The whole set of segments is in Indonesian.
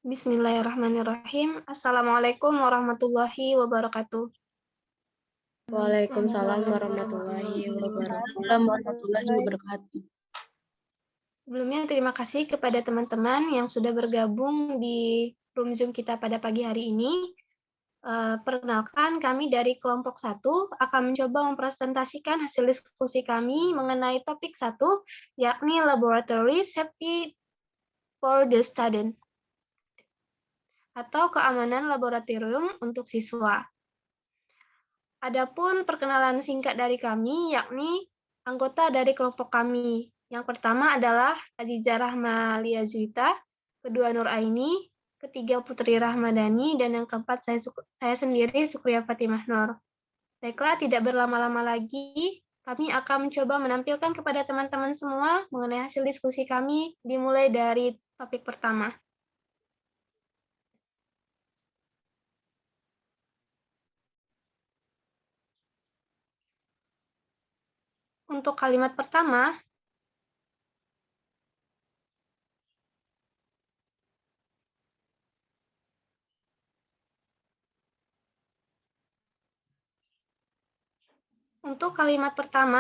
Bismillahirrahmanirrahim. Assalamualaikum warahmatullahi wabarakatuh. Waalaikumsalam warahmatullahi wabarakatuh. Sebelumnya terima kasih kepada teman-teman yang sudah bergabung di room Zoom kita pada pagi hari ini. Perkenalkan, kami dari kelompok 1 akan mencoba mempresentasikan hasil diskusi kami mengenai topik 1, yakni Laboratory Safety for the Student, atau keamanan laboratorium untuk siswa. Adapun perkenalan singkat dari kami, yakni anggota dari kelompok kami. Yang pertama adalah Azizah Rahma Liazuita, kedua Nur Aini, ketiga Putri Rahmadani, dan yang keempat saya sendiri, Sukriya Fatimah Nur. Baiklah, tidak berlama-lama lagi, kami akan mencoba menampilkan kepada teman-teman semua mengenai hasil diskusi kami, dimulai dari topik pertama. Untuk kalimat pertama,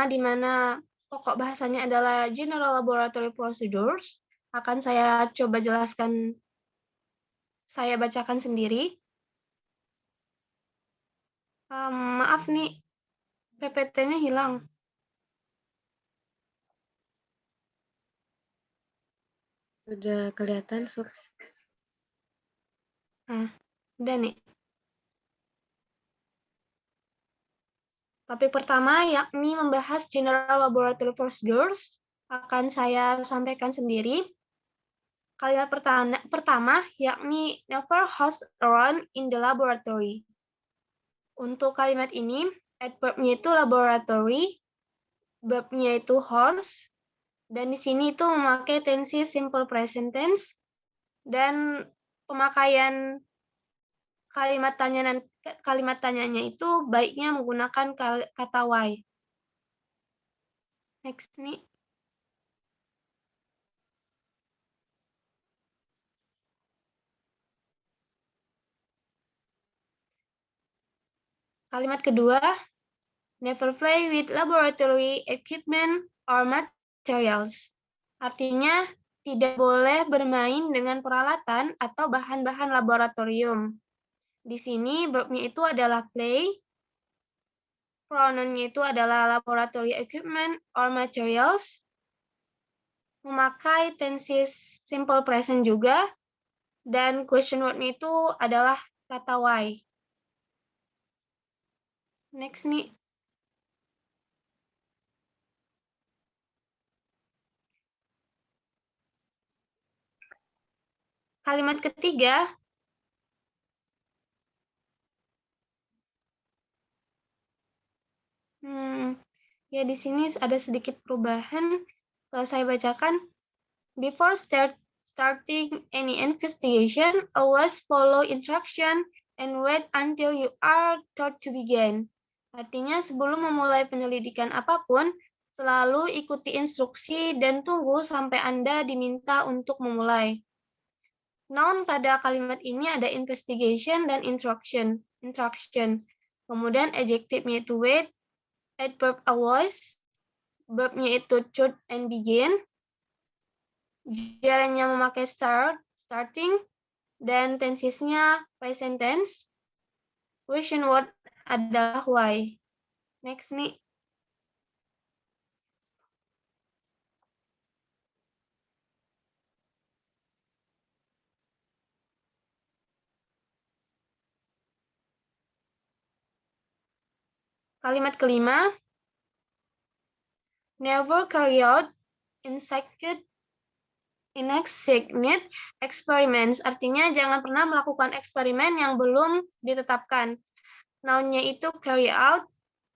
di mana pokok bahasanya adalah General Laboratory Procedures, akan saya coba jelaskan, saya bacakan sendiri. Maaf nih, PPT-nya hilang. Udah kelihatan, Sur. Udah nih. Topik pertama yakni membahas General Laboratory Procedures, akan saya sampaikan sendiri. Kalimat pertama yakni never host around in the laboratory. Untuk kalimat ini, adverb-nya itu laboratory, verb-nya itu host, dan di sini itu memakai tensi simple present tense, dan pemakaian kalimat tanyanya itu baiknya menggunakan kata why. Next nih. Kalimat kedua, never play with laboratory equipment or materials. Artinya, tidak boleh bermain dengan peralatan atau bahan-bahan laboratorium. Di sini verb-nya itu adalah play, pronoun-nya itu adalah laboratory equipment or materials, memakai tenses simple present juga, dan question word-nya itu adalah kata why. Next nih. Kalimat ketiga, ya di sini ada sedikit perubahan. Kalau saya bacakan, before starting any investigation, always follow instruction and wait until you are told to begin. Artinya sebelum memulai penyelidikan apapun, selalu ikuti instruksi dan tunggu sampai Anda diminta untuk memulai. Noun pada kalimat ini ada investigation dan instruction. Kemudian adjective-nya itu wait, adverb always, verb-nya itu should and begin, jarangnya memakai starting, dan tensesnya present tense. Question word adalah why. Next nih. Kalimat kelima, never carry out inexact experiments. Artinya jangan pernah melakukan eksperimen yang belum ditetapkan. Noun-nya itu carry out,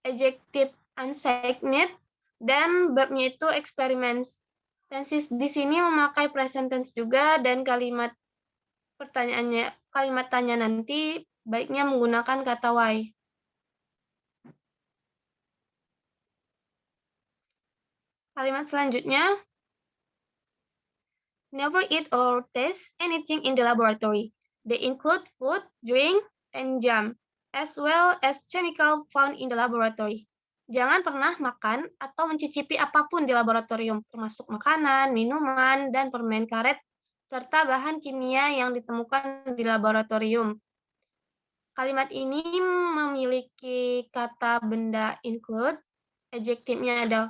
adjective unsigned, dan verb-nya itu experiments. Tenses di sini memakai present tense juga, dan kalimat tanya nanti baiknya menggunakan kata why. Kalimat selanjutnya, never eat or taste anything in the laboratory. They include food, drink, and jam, as well as chemical found in the laboratory. Jangan pernah makan atau mencicipi apapun di laboratorium, termasuk makanan, minuman, dan permen karet, serta bahan kimia yang ditemukan di laboratorium. Kalimat ini memiliki kata benda include, adjektifnya ada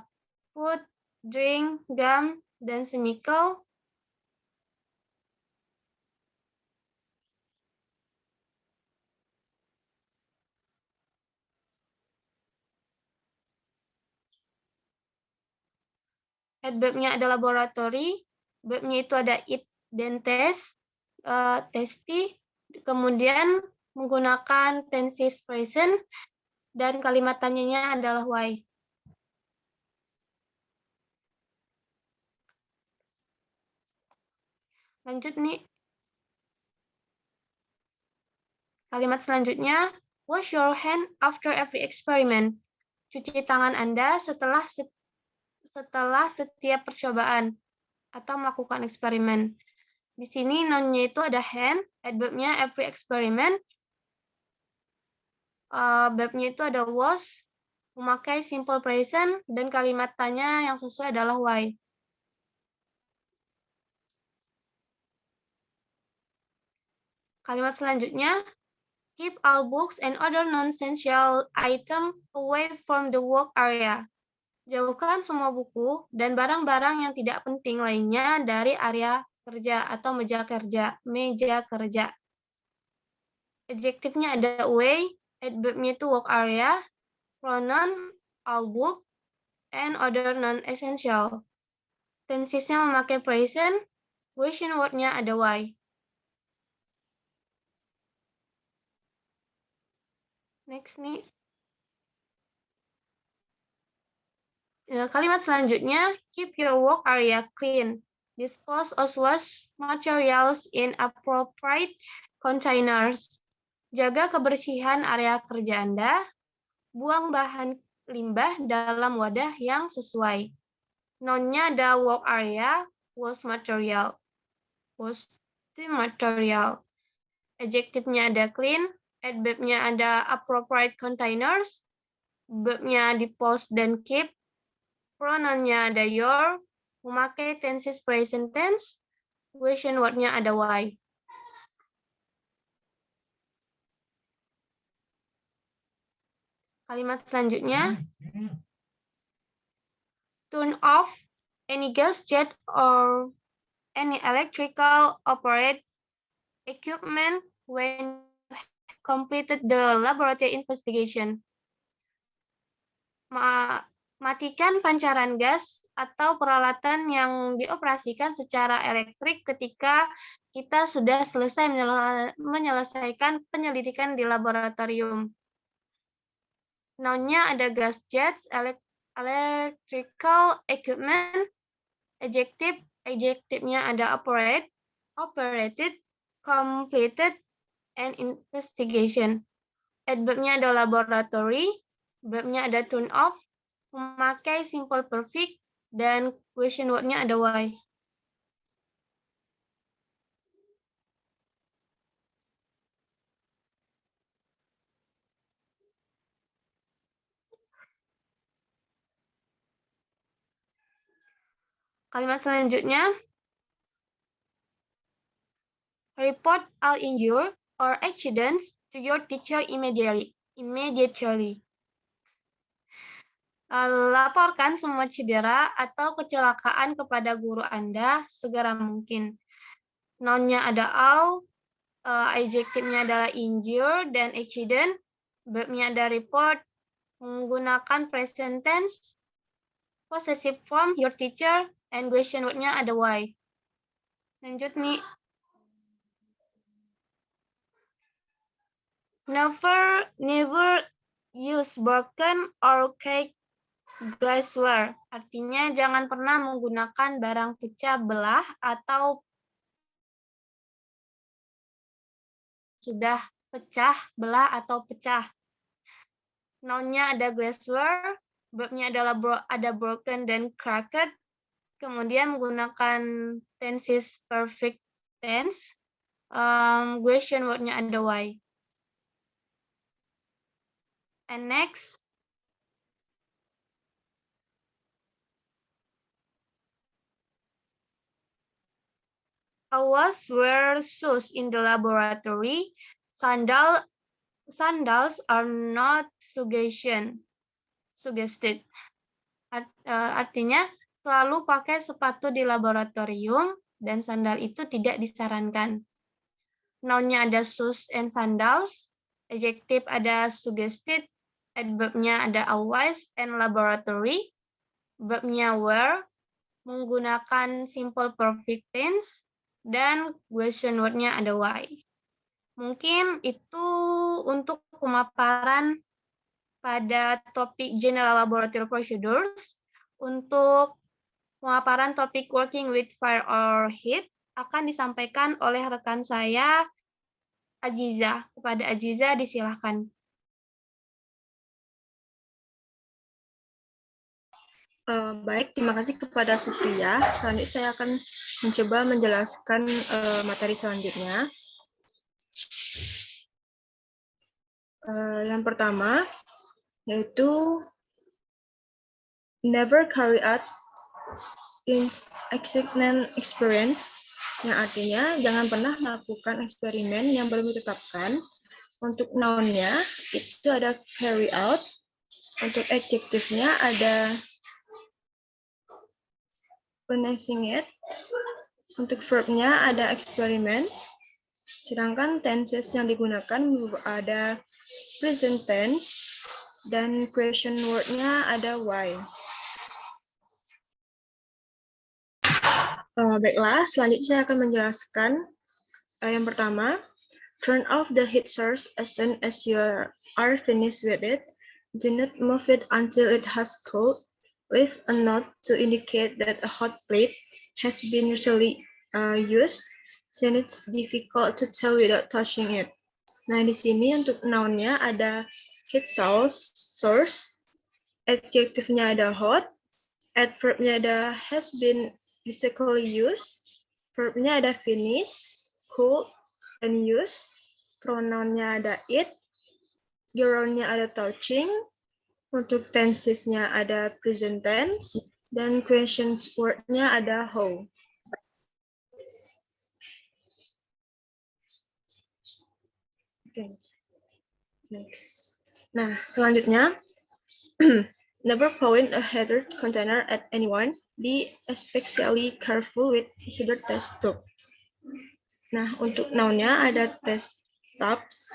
food, drink, gum, dan chemical. Adverb-nya ada laboratory, verb-nya itu ada eat dan taste, tasty, kemudian menggunakan tenses present, dan kalimat tanyanya adalah why. Lanjut nih. Kalimat selanjutnya, wash your hand after every experiment. Cuci tangan Anda setelah setiap percobaan atau melakukan eksperimen. Di sini noun-nya itu ada hand, adverb-nya every experiment, verb-nya itu ada was, memakai simple present, dan kalimat tanya yang sesuai adalah why. Kalimat selanjutnya, keep all books and other non-essential items away from the work area. Jauhkan semua buku dan barang-barang yang tidak penting lainnya dari area kerja atau meja kerja. Adjektifnya ada away, adverb-nya itu work area, pronoun all book, and other non-essential. Tensesnya memakai present, question word-nya ada why. Next nih. Kalimat selanjutnya, keep your work area clean. Dispose of waste materials in appropriate containers. Jaga kebersihan area kerja Anda. Buang bahan limbah dalam wadah yang sesuai. Noun-nya ada work area, waste material. Adjektifnya ada clean, adverb-nya ada appropriate containers, verb-nya dispose dan keep, pronoun-nya ada your, memakai tenses present tense, question word-nya ada why. Kalimat selanjutnya, turn off any gas jet or any electrical operate equipment when you have completed the laboratory investigation. Matikan pancaran gas atau peralatan yang dioperasikan secara elektrik ketika kita sudah selesai menyelesaikan penyelidikan di laboratorium. Noun-nya ada gas jets, electrical equipment, adjective-nya ada operate, operated, completed, and investigation. Adverb-nya ada laboratory, verb-nya ada turn off, memakai simple perfect, dan question word-nya ada why. Kalimat selanjutnya, report all injury or accidents to your teacher immediately. Laporkan semua cedera atau kecelakaan kepada guru Anda segera mungkin. Noun-nya ada all, adjektifnya adalah injure dan accident, verb-nya ada report, menggunakan present tense, possessive form your teacher, and question word-nya ada why. Lanjut nih. Never use broken or cracked glassware. Artinya jangan pernah menggunakan barang pecah belah atau sudah pecah belah atau pecah. Noun-nya ada glassware, verb-nya adalah ada broken dan cracked, Kemudian menggunakan tenses perfect tense. Question word-nya ada why. And next, always wear shoes in the laboratory. Sandals are not suggested. Artinya selalu pakai sepatu di laboratorium dan sandal itu tidak disarankan. Noun-nya ada shoes and sandals, adjective ada suggested, adverb-nya ada always and laboratory, verb-nya wear, menggunakan simple perfect tense, dan question word-nya ada why. Mungkin itu untuk pemaparan pada topik General Laboratory Procedures. Untuk pemaparan topik Working with Fire or Heat akan disampaikan oleh rekan saya, Aziza. Kepada Aziza, disilahkan. Baik, terima kasih kepada Supriya. Selanjutnya saya akan mencoba menjelaskan materi selanjutnya. Yang pertama, yaitu never carry out experiment experience, yang artinya jangan pernah melakukan eksperimen yang belum ditetapkan. Untuk noun-nya itu ada carry out, untuk adjektifnya ada finishing it, untuk verb-nya ada eksperimen, sedangkan tenses yang digunakan ada present tense, dan question word-nya ada why. Baiklah, selanjutnya saya akan menjelaskan yang pertama, turn off the heat source as soon as you are finished with it. Do not move it until it has cooled. Leave a note to indicate that a hot plate has been recently used, since it's difficult to tell without touching it. Nah, di sini untuk noun-nya ada heat source, adjective-nya ada hot, adverb-nya ada has been recently used, verb-nya ada finish, cool, and use, pronoun-nya ada it, gerund-nya ada touching, untuk tenses-nya ada present tense, dan questions word-nya ada how. Okay. Next. Nah, selanjutnya, never point a heater container at anyone. Be especially careful with heater test tubes. Nah, untuk noun-nya ada test tubes,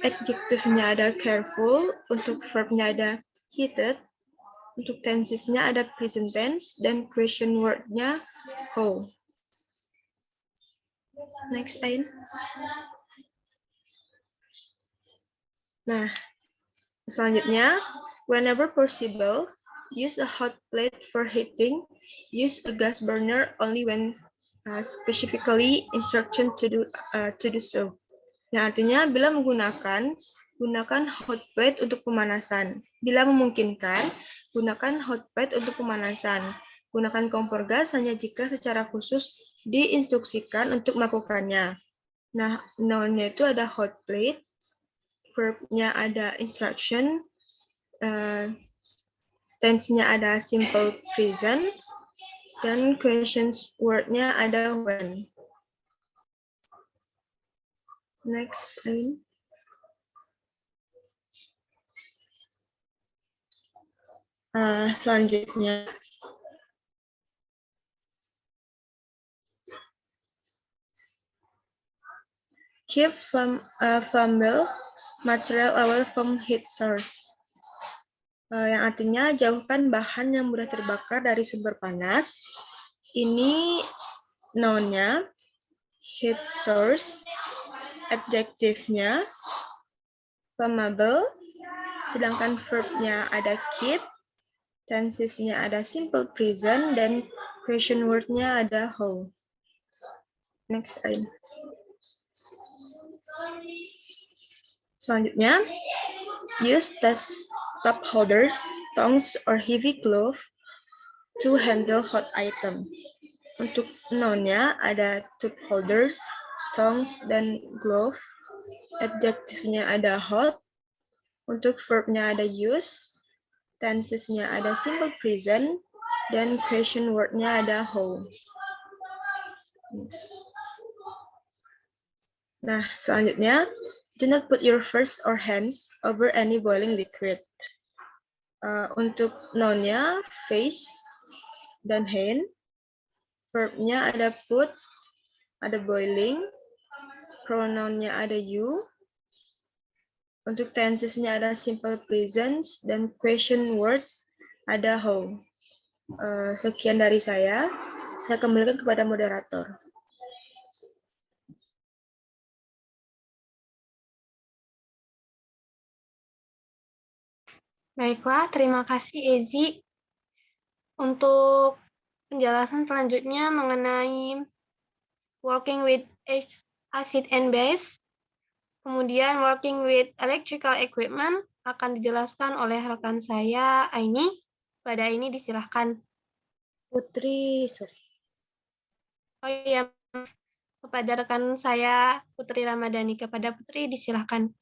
adjective-nya ada careful, untuk verb-nya ada heated, untuk tenses-nya ada present tense, dan question word-nya how. Next, Ain. Nah, selanjutnya, whenever possible, use a hot plate for heating. Use a gas burner only when specifically instruction to do so. Yang artinya, bila menggunakan, gunakan hot plate untuk pemanasan. Bila memungkinkan, gunakan hot plate untuk pemanasan. Gunakan kompor gas hanya jika secara khusus diinstruksikan untuk melakukannya. Nah, noun-nya itu ada hot plate, verb-nya ada instruction, tense-nya ada simple present, dan questions word-nya ada when. Next, Ain. Selanjutnya, keep flammable material away from heat source. Yang artinya jauhkan bahan yang mudah terbakar dari sumber panas. Ini noun-nya heat source, adjective-nya flammable, sedangkan verb-nya ada keep, tenses-nya ada simple present, dan question word-nya ada how. Next, Ain. Selanjutnya, use test top holders, tongs, or heavy glove to handle hot item. Untuk noun-nya ada tube holders, tongs, dan glove. Adjektifnya ada hot. Untuk verb-nya ada use. Tenses-nya ada simple present. Dan question word-nya ada how. Nah, selanjutnya, do not put your face or hands over any boiling liquid. Untuk noun-nya face dan hand. Verb-nya ada put, ada boiling. Pronoun-nya ada you. Untuk tenses-nya ada simple present dan question word ada how. Sekian dari saya. Saya kembalikan kepada moderator. Baiklah, terima kasih Ezi. Untuk penjelasan selanjutnya mengenai working with acid and base, kemudian working with electrical equipment akan dijelaskan oleh rekan saya, Aini. Pada ini disilahkan. Putri, sorry. Oh iya, kepada rekan saya, Putri Ramadhani. Kepada Putri, disilahkan.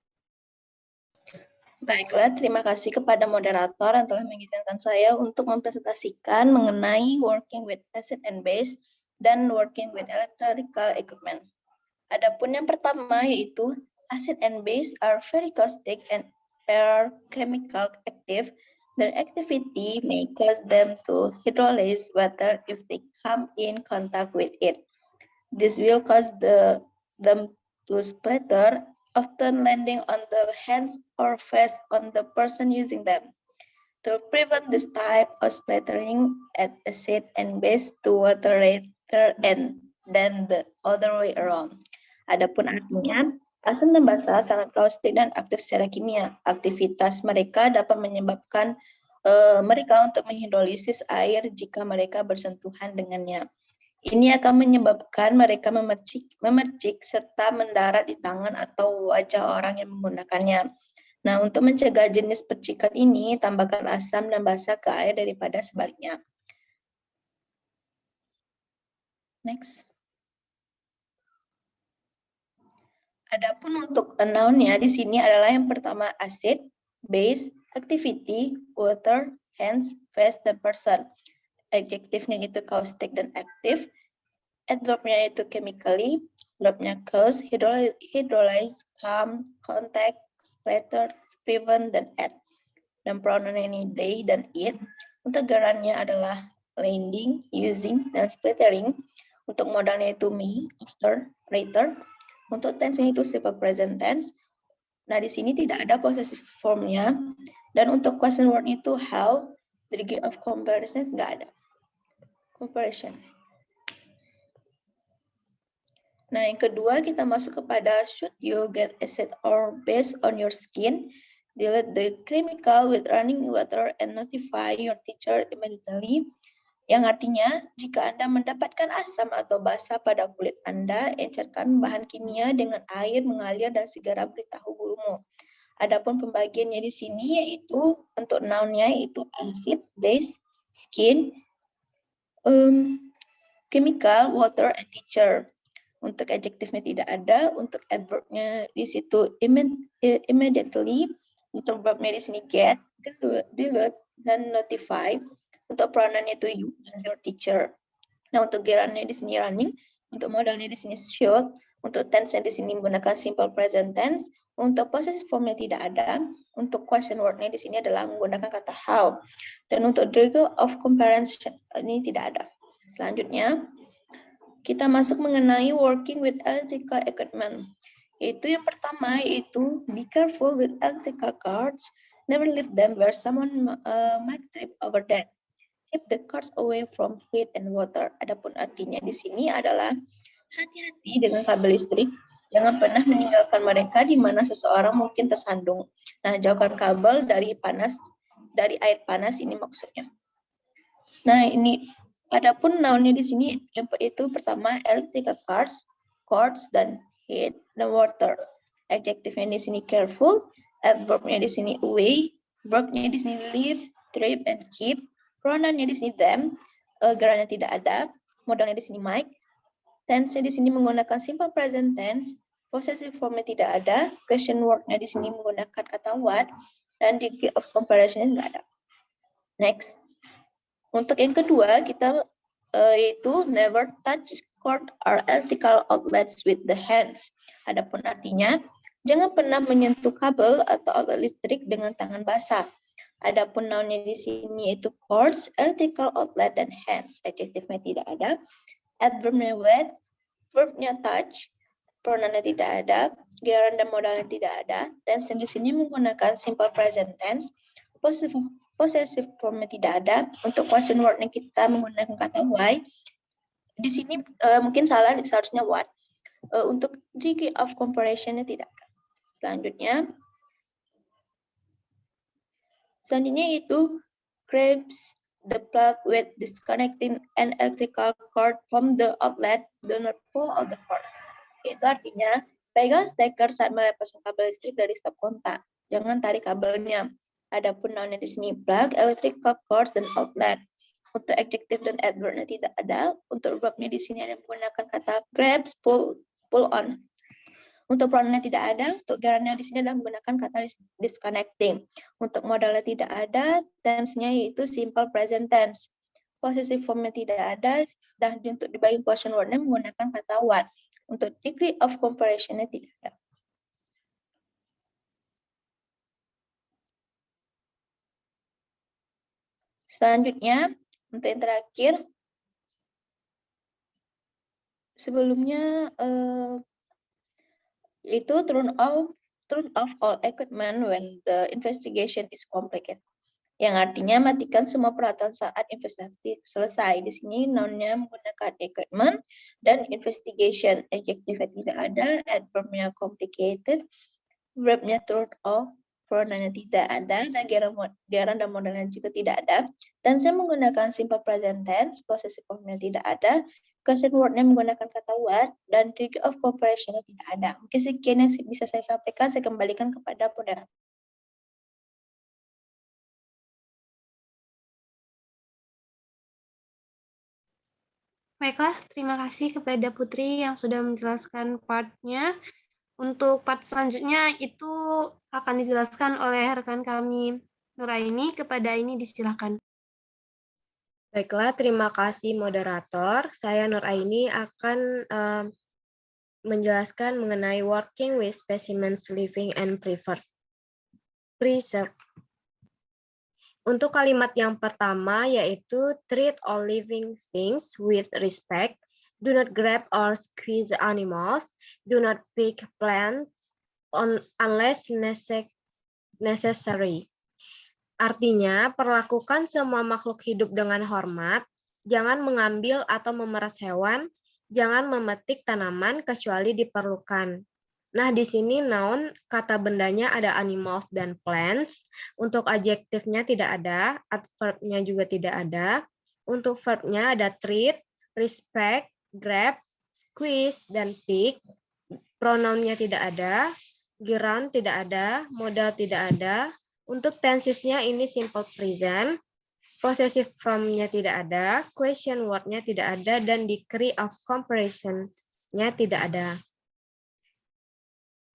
Baiklah, terima kasih kepada moderator yang telah mengizinkan saya untuk mempresentasikan mengenai working with acid and base dan working with electrical equipment. Adapun yang pertama yaitu acid and base are very caustic and are chemical active. Their activity may cause them to hydrolyze water if they come in contact with it. This will cause them to splatter, often landing on the hands or face on the person using them. To prevent this type of splattering, add acid and base to water rather than the other way around. Adapun artinya, asam dan basa sangat kaustik dan aktif secara kimia. Aktivitas mereka dapat menyebabkan mereka untuk menghidrolisis air jika mereka bersentuhan dengannya. Ini akan menyebabkan mereka memercik serta mendarat di tangan atau wajah orang yang menggunakannya. Nah, untuk mencegah jenis percikan ini, tambahkan asam dan basa ke air daripada sebaliknya. Next. Adapun untuk noun-nya di sini adalah yang pertama acid, base, activity, water, hands, face, dan person. Adjektifnya itu caustic dan active. Adverb-nya itu chemically, verb-nya cause, hydrolyze, come, contact, splatter, prevent, dan add. Dan pronoun ini they dan it. Untuk gerunnya adalah landing, using, dan splattering. Untuk modalnya itu me, after, later. Untuk tense-nya itu simple present tense. Nah, di sini tidak ada possessive form-nya. Dan untuk question word itu how, degree of comparison nggak ada. Comparison. Nah, yang kedua kita masuk kepada should you get acid or base on your skin, dilute the chemical with running water and notify your teacher immediately. Yang artinya, jika Anda mendapatkan asam atau basa pada kulit Anda, encerkan bahan kimia dengan air mengalir dan segera beritahu gurumu. Adapun pembagiannya di sini yaitu untuk noun-nya yaitu acid, base, skin, chemical, water, and teacher. Untuk adjektifnya tidak ada, untuk adverb-nya di situ immediately, untuk verb-nya di sini get, dilute, dan notify. Untuk pronoun-nya itu you and your teacher. Nah, untuk gerunnya di sini running, untuk modalnya di sini should, untuk tense-nya di sini menggunakan simple present tense, untuk possessive form-nya tidak ada, untuk question word-nya di sini adalah menggunakan kata how, dan untuk degree of comparison ini tidak ada. Selanjutnya, kita masuk mengenai working with electrical equipment. Yaitu yang pertama, yaitu be careful with electrical cords. Never leave them where someone might trip over them. Keep the cords away from heat and water. Adapun artinya di sini adalah hati-hati dengan kabel listrik. Jangan pernah meninggalkan mereka di mana seseorang mungkin tersandung. Nah, jauhkan kabel dari air panas ini maksudnya. Nah, ini adapun noun-nya di sini itu pertama electrical cords dan heat dan water. Adjektifnya di sini careful, adverb-nya di sini away, verb-nya di sini leave, trip, and keep. Pronounnya di sini them, gerunnya tidak ada, modalnya di sini might. Tense-nya di sini menggunakan simple present tense, possessive form-nya tidak ada, question word-nya di sini menggunakan kata what, dan degree of comparison-nya tidak ada. Next. Untuk yang kedua, kita yaitu never touch cord or electrical outlets with the hands. Adapun artinya, jangan pernah menyentuh kabel atau outlet listrik dengan tangan basah. Adapun noun-nya di sini yaitu cords, electrical outlet, dan hands. Adjektifnya tidak ada. Adverbnya wet, verbnya touch, pronounnya tidak ada, gerund dan modalnya tidak ada. Tense di sini menggunakan simple present tense, possessive formnya tidak ada. Untuk question word-nya kita menggunakan kata why. Di sini mungkin salah, seharusnya what. Untuk degree of comparison-nya tidak ada. Selanjutnya itu grabs the plug with disconnecting an electrical cord from the outlet, do not pull out the cord. Itu artinya, pegang steker saat melepaskan kabel listrik dari stop kontak. Jangan tarik kabelnya. Adapun noun di sini plug, electrical cords, dan outlet. Untuk adjective dan adverbnya tidak ada. Untuk verbnya di sini ada menggunakan kata grabs, pull on. Untuk pronounnya tidak ada. Untuk gerundnya di sini adalah menggunakan kata disconnecting. Untuk modalnya tidak ada. Tense-nya yaitu simple present tense. Possessive form-nya tidak ada. Dan untuk di bagian question word-nya menggunakan kata what. Untuk degree of comparison-nya tidak ada. Selanjutnya, untuk yang terakhir, sebelumnya itu turn off all equipment when the investigation is completed. Yang artinya matikan semua peralatan saat investigasi selesai. Di sini noun-nya menggunakan equipment dan investigation. Adjektifnya tidak ada, adverbnya complicated, verbnya turn off, pronounnya tidak ada, dan gerund dan modalnya juga tidak ada. Dan saya menggunakan simple present tense, possessive formnya tidak ada, question word-nya menggunakan kata what, dan degree of comparison-nya tidak ada. Mungkin sekian yang bisa saya sampaikan, saya kembalikan kepada moderator. Baiklah, terima kasih kepada Putri yang sudah menjelaskan part-nya. Untuk part selanjutnya itu akan dijelaskan oleh rekan kami Nuraini. Kepada ini disilakan. Baiklah, terima kasih moderator. Saya Nuraini akan menjelaskan mengenai working with specimens living and preserved. Untuk kalimat yang pertama yaitu treat all living things with respect. Do not grab or squeeze animals. Do not pick plants unless necessary. Artinya, perlakukan semua makhluk hidup dengan hormat, jangan mengambil atau memeras hewan, jangan memetik tanaman kecuali diperlukan. Nah, di sini noun, kata bendanya ada animals dan plants. Untuk adjektifnya tidak ada, adverbnya juga tidak ada. Untuk verbnya ada treat, respect, grab, squeeze, dan pick. Pronounnya tidak ada, gerund tidak ada, modal tidak ada. Untuk tensesnya ini simple present, possessive form-nya tidak ada, question word-nya tidak ada, dan degree of comparison-nya tidak ada.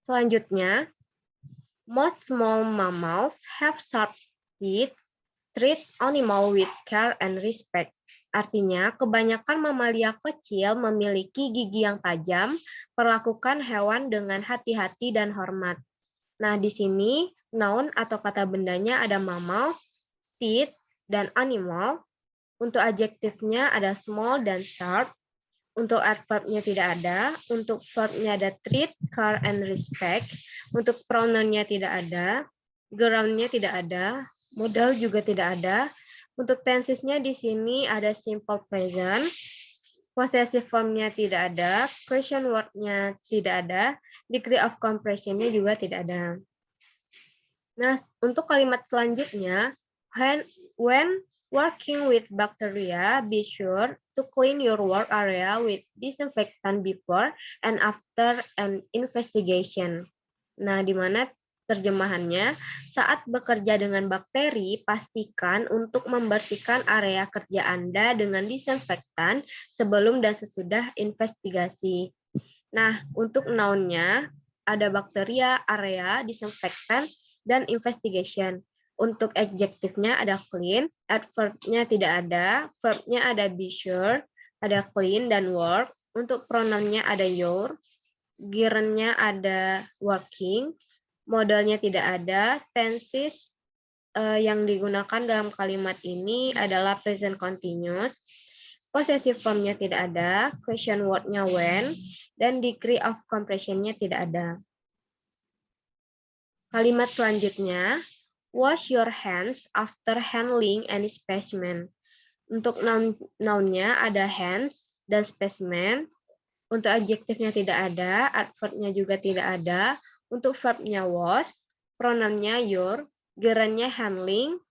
Selanjutnya, most small mammals have sharp teeth, treats animal with care and respect. Artinya, kebanyakan mamalia kecil memiliki gigi yang tajam, perlakukan hewan dengan hati-hati dan hormat. Nah, di sini noun atau kata bendanya ada mammal, teeth, dan animal. Untuk adjektifnya ada small dan sharp. Untuk adverbnya tidak ada. Untuk verbnya ada treat, care, and respect. Untuk pronounnya tidak ada. Groundnya tidak ada. Modal juga tidak ada. Untuk tensesnya di sini ada simple present. Possessive formnya tidak ada. Question word-nya tidak ada. Degree of comparison-nya juga tidak ada. Nah, untuk kalimat selanjutnya, when working with bacteria, be sure to clean your work area with disinfectant before and after an investigation. Nah, di mana Terjemahannya, saat bekerja dengan bakteri, pastikan untuk membersihkan area kerja Anda dengan disinfektan sebelum dan sesudah investigasi. Nah, untuk noun-nya ada bakteria, area, disinfektan, dan investigation. Untuk adjektifnya ada clean, adverb-nya tidak ada, verb-nya ada be sure, ada clean dan work. Untuk pronoun-nya ada your, gerundnya ada working, modalnya tidak ada, tenses yang digunakan dalam kalimat ini adalah present continuous, possessive form-nya tidak ada, question word-nya when, dan degree of compression-nya tidak ada. Kalimat selanjutnya, wash your hands after handling any specimen. Untuk noun-nya ada hands dan specimen. Untuk adjektifnya tidak ada, adverb-nya juga tidak ada. Untuk verb-nya was, pronoun-nya your, gerundnya handling,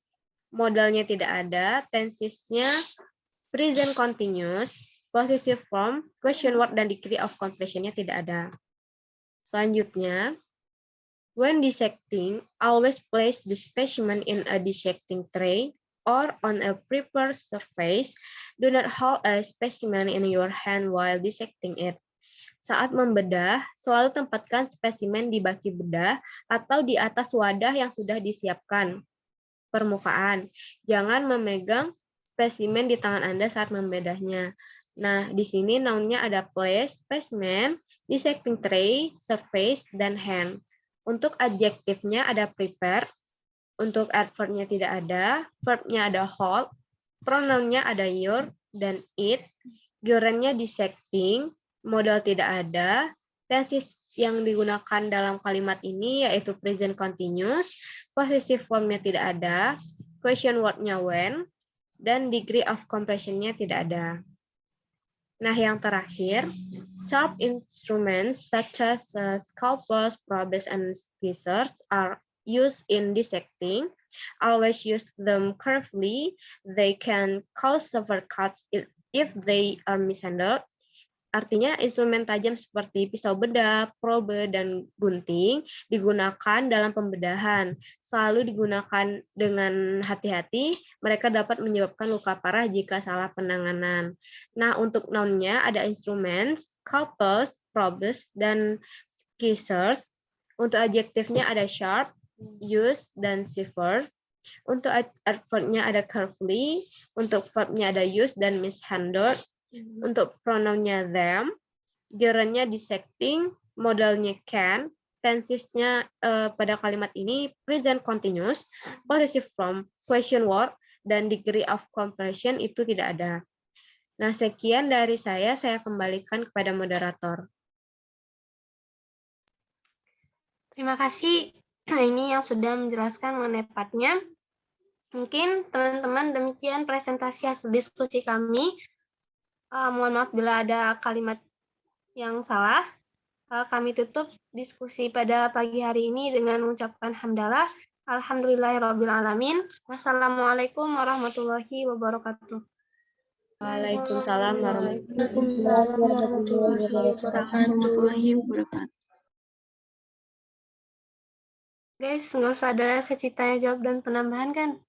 modalnya tidak ada, tenses-nya present continuous, possessive form, question word, dan degree of compression-nya tidak ada. Selanjutnya, when dissecting, always place the specimen in a dissecting tray or on a prepared surface. Do not hold a specimen in your hand while dissecting it. Saat membedah, selalu tempatkan spesimen di baki bedah atau di atas wadah yang sudah disiapkan. Permukaan. Jangan memegang spesimen di tangan Anda saat membedahnya. Nah, di sini noun-nya ada place, specimen, dissecting tray, surface, dan hand. Untuk adjektifnya ada prepare. Untuk adverb-nya tidak ada. Verb-nya ada hold. Pronoun-nya ada your dan it. Gerundnya dissecting. Modal tidak ada, tenses yang digunakan dalam kalimat ini yaitu present continuous, possessive form-nya tidak ada, question word-nya when, dan degree of compression-nya tidak ada. Nah, yang terakhir, sharp instruments such as scalpels, probes, and scissors are used in dissecting. Always use them carefully. They can cause severe cuts if they are mishandled. Artinya instrumen tajam seperti pisau bedah, probe, dan gunting digunakan dalam pembedahan. Selalu digunakan dengan hati-hati, mereka dapat menyebabkan luka parah jika salah penanganan. Nah, untuk noun-nya ada instruments, scalpels, probes, dan scissors. Untuk adjektifnya ada sharp, use, dan severe. Untuk adverb-nya ada carefully, untuk verb-nya ada use dan mishandled. Untuk pronoun-nya them, gerundnya dissecting, modalnya can, tensesnya pada kalimat ini present continuous, possessive form, question word, dan degree of compression itu tidak ada. Nah, sekian dari saya kembalikan kepada moderator. Terima kasih ini yang sudah menjelaskan mengenai partnya. Mungkin teman-teman demikian presentasi hasil diskusi kami. Mohon maaf bila ada kalimat yang salah. Kami tutup diskusi pada pagi hari ini dengan mengucapkan hamdalah. Alhamdulillahirrabbilalamin. Wassalamualaikum warahmatullahi wabarakatuh. Waalaikumsalam warahmatullahi wabarakatuh. Guys, nggak usah ada secitanya jawab dan penambahan kan?